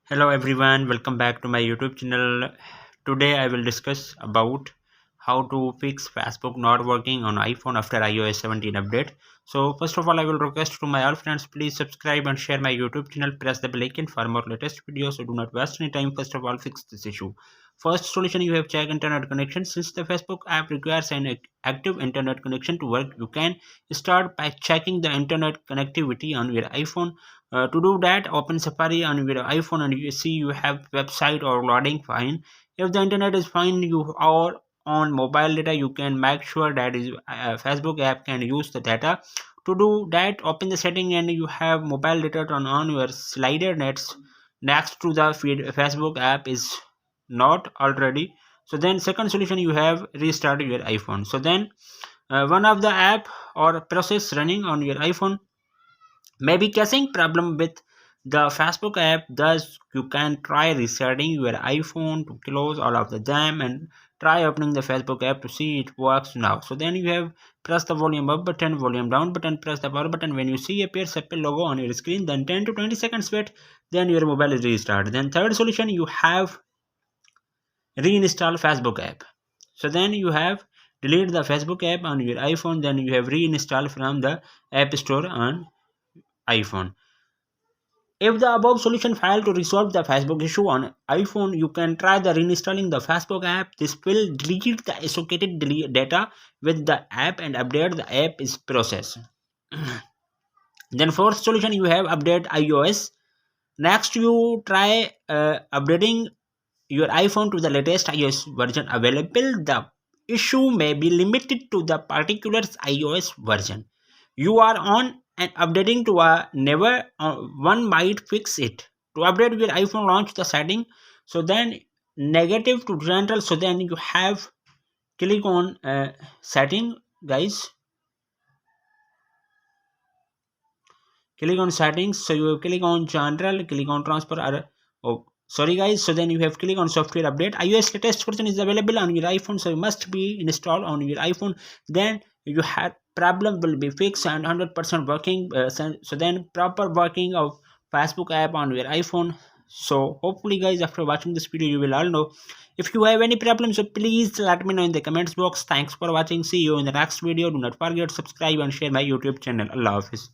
Hello everyone, welcome back to my YouTube channel. Today I will discuss about how to fix Facebook not working on iPhone after iOS 17 update. So first of all, I will request to my all friends, please subscribe and share my YouTube channel. Press the bell icon for more latest videos. So do not waste any time. First of all, fix this issue. First solution, you have check internet connection. Since the Facebook app requires an active internet connection to work, you can start by checking the internet connectivity on your iPhone. To do that, open Safari on your iPhone and you see you have website or loading fine. If the internet is fine, you are on mobile data, you can make sure that is Facebook app can use the data. To do that, open the setting and you have mobile data turn on your slider nets next to the feed. Facebook app is not already. So then second solution, you have restart your iPhone. So then one of the app or process running on your iPhone maybe caching problem with the Facebook app. Thus you can try resetting your iPhone to close all of the jam and try opening the Facebook app to see it works now. So then you have press the volume up button, volume down button, press the power button. When you see appears Apple logo on your screen, then 10 to 20 seconds wait, then your mobile is restarted. Then third solution, you have reinstall Facebook app. So then you have delete the Facebook app on your iPhone, then you have reinstall from the app store on iPhone. If the above solution fail to resolve the Facebook issue on iPhone, you can try the reinstalling the Facebook app. This will delete the associated data with the app and update the app is process. Then fourth solution, you have update iOS. Next, you try updating your iPhone to the latest iOS version available. The issue may be limited to the particular iOS version you are on, and updating to a never one might fix it. To update your iPhone, launch the setting. So then negative to general. So then you have click on setting, guys. Click on settings. So you click on general, click on transfer. Oh, sorry guys. So then you have click on software update. iOS latest version is available on your iPhone, so it must be installed on your iPhone. Then you have problem will be fixed and 100% working. So then proper working of Facebook app on your iPhone. So hopefully guys, after watching this video you will all know. If you have any problems, so please let me know in the comments box. Thanks for watching. See you in the next video. Do not forget to subscribe and share my YouTube channel. Allah Hafiz.